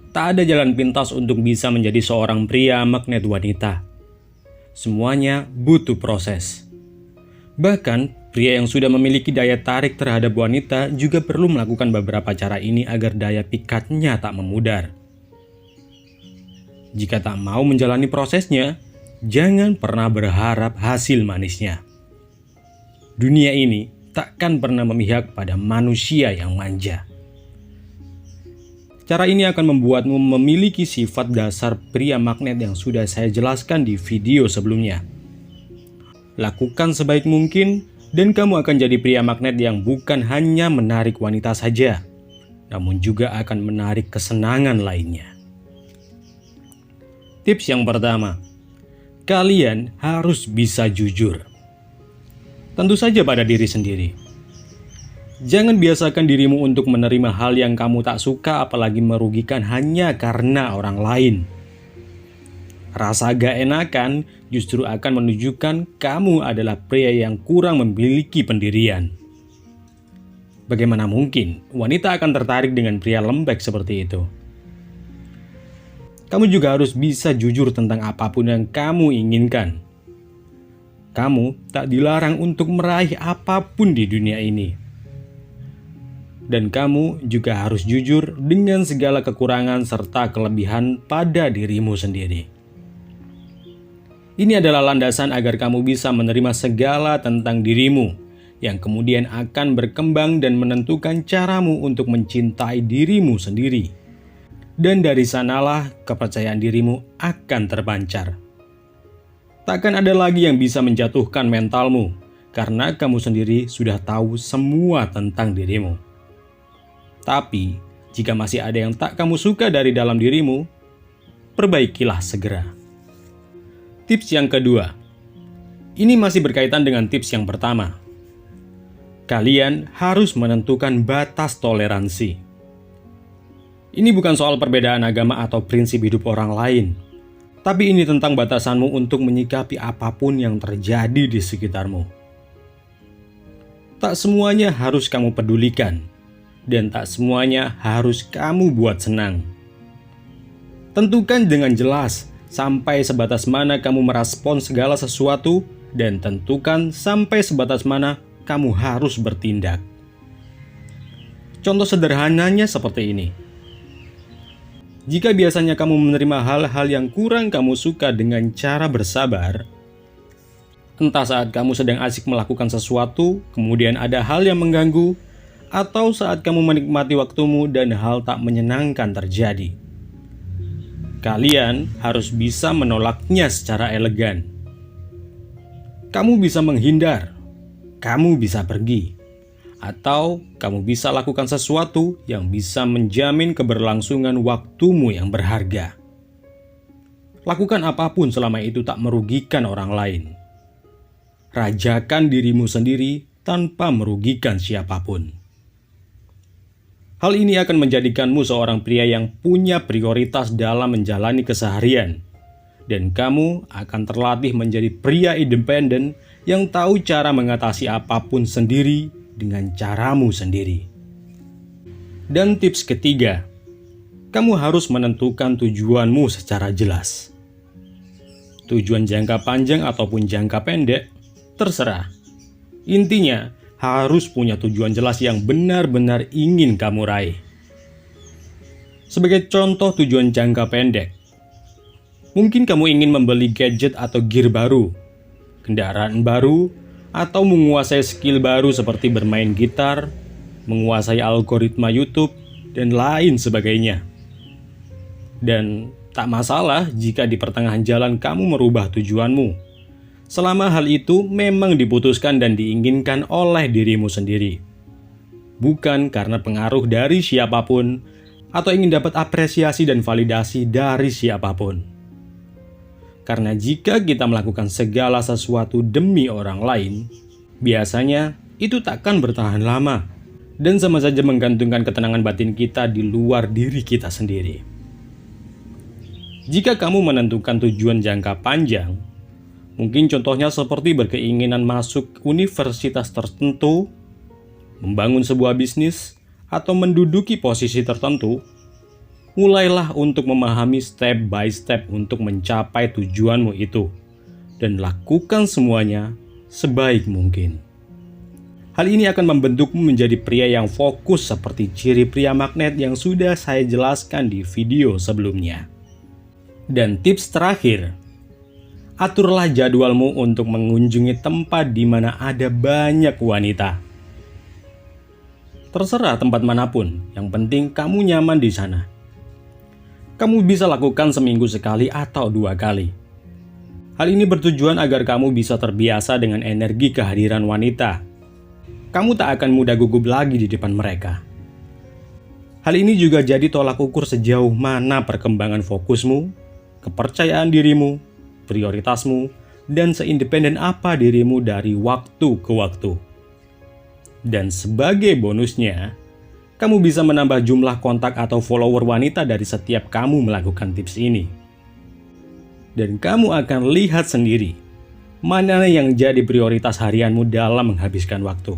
Tak ada jalan pintas untuk bisa menjadi seorang pria magnet wanita. Semuanya butuh proses. Bahkan, pria yang sudah memiliki daya tarik terhadap wanita juga perlu melakukan beberapa cara ini agar daya pikatnya tak memudar. Jika tak mau menjalani prosesnya, jangan pernah berharap hasil manisnya. Dunia ini takkan pernah memihak pada manusia yang manja. Cara ini akan membuatmu memiliki sifat dasar pria magnet yang sudah saya jelaskan di video sebelumnya. Lakukan sebaik mungkin dan kamu akan jadi pria magnet yang bukan hanya menarik wanita saja, namun juga akan menarik kesenangan lainnya. Tips yang pertama, kalian harus bisa jujur. Tentu saja pada diri sendiri. Jangan biasakan dirimu untuk menerima hal yang kamu tak suka apalagi merugikan hanya karena orang lain. Rasa gak enakan justru akan menunjukkan kamu adalah pria yang kurang memiliki pendirian. Bagaimana mungkin wanita akan tertarik dengan pria lembek seperti itu? Kamu juga harus bisa jujur tentang apapun yang kamu inginkan. Kamu tak dilarang untuk meraih apapun di dunia ini. Dan kamu juga harus jujur dengan segala kekurangan serta kelebihan pada dirimu sendiri. Ini adalah landasan agar kamu bisa menerima segala tentang dirimu, yang kemudian akan berkembang dan menentukan caramu untuk mencintai dirimu sendiri. Dan dari sanalah kepercayaan dirimu akan terpancar. Takkan ada lagi yang bisa menjatuhkan mentalmu, karena kamu sendiri sudah tahu semua tentang dirimu. Tapi, jika masih ada yang tak kamu suka dari dalam dirimu, perbaikilah segera. Tips yang kedua, ini masih berkaitan dengan tips yang pertama. Kalian harus menentukan batas toleransi. Ini bukan soal perbedaan agama atau prinsip hidup orang lain, tapi ini tentang batasanmu untuk menyikapi apapun yang terjadi di sekitarmu. Tak semuanya harus kamu pedulikan, dan tak semuanya harus kamu buat senang. Tentukan dengan jelas sampai sebatas mana kamu merespon segala sesuatu, dan tentukan sampai sebatas mana kamu harus bertindak. Contoh sederhananya seperti ini. Jika biasanya kamu menerima hal-hal yang kurang kamu suka dengan cara bersabar, entah saat kamu sedang asik melakukan sesuatu, kemudian ada hal yang mengganggu, atau saat kamu menikmati waktumu dan hal tak menyenangkan terjadi. Kalian harus bisa menolaknya secara elegan. Kamu bisa menghindar, kamu bisa pergi, atau kamu bisa lakukan sesuatu yang bisa menjamin keberlangsungan waktumu yang berharga. Lakukan apapun selama itu tak merugikan orang lain. Rajakan dirimu sendiri tanpa merugikan siapapun. Hal ini akan menjadikanmu seorang pria yang punya prioritas dalam menjalani keseharian. Dan kamu akan terlatih menjadi pria independen yang tahu cara mengatasi apapun sendiri dengan caramu sendiri. Dan tips ketiga, kamu harus menentukan tujuanmu secara jelas. Tujuan jangka panjang ataupun jangka pendek, terserah. Intinya, harus punya tujuan jelas yang benar-benar ingin kamu raih. Sebagai contoh tujuan jangka pendek, mungkin kamu ingin membeli gadget atau gear baru, kendaraan baru, atau menguasai skill baru seperti bermain gitar, menguasai algoritma YouTube, dan lain sebagainya. Dan tak masalah jika di pertengahan jalan kamu merubah tujuanmu, selama hal itu memang diputuskan dan diinginkan oleh dirimu sendiri, bukan karena pengaruh dari siapapun atau ingin dapat apresiasi dan validasi dari siapapun. Karena jika kita melakukan segala sesuatu demi orang lain, biasanya itu takkan bertahan lama dan sama saja menggantungkan ketenangan batin kita di luar diri kita sendiri. Jika kamu menentukan tujuan jangka panjang, mungkin contohnya seperti berkeinginan masuk universitas tertentu, membangun sebuah bisnis, atau menduduki posisi tertentu, mulailah untuk memahami step by step untuk mencapai tujuanmu itu, dan lakukan semuanya sebaik mungkin. Hal ini akan membentukmu menjadi pria yang fokus seperti ciri pria magnet yang sudah saya jelaskan di video sebelumnya. Dan tips terakhir, aturlah jadwalmu untuk mengunjungi tempat di mana ada banyak wanita. Terserah tempat manapun, yang penting kamu nyaman di sana. Kamu bisa lakukan seminggu sekali atau 2 kali. Hal ini bertujuan agar kamu bisa terbiasa dengan energi kehadiran wanita. Kamu tak akan mudah gugup lagi di depan mereka. Hal ini juga jadi tolak ukur sejauh mana perkembangan fokusmu, kepercayaan dirimu, prioritasmu, dan seindependen apa dirimu dari waktu ke waktu. Dan sebagai bonusnya, kamu bisa menambah jumlah kontak atau follower wanita dari setiap kamu melakukan tips ini. Dan kamu akan lihat sendiri mana yang jadi prioritas harianmu dalam menghabiskan waktu.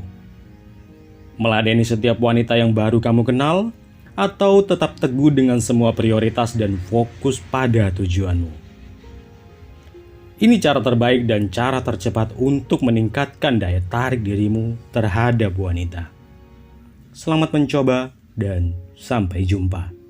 Meladeni setiap wanita yang baru kamu kenal, atau tetap teguh dengan semua prioritas dan fokus pada tujuanmu. Ini cara terbaik dan cara tercepat untuk meningkatkan daya tarik dirimu terhadap wanita. Selamat mencoba dan sampai jumpa.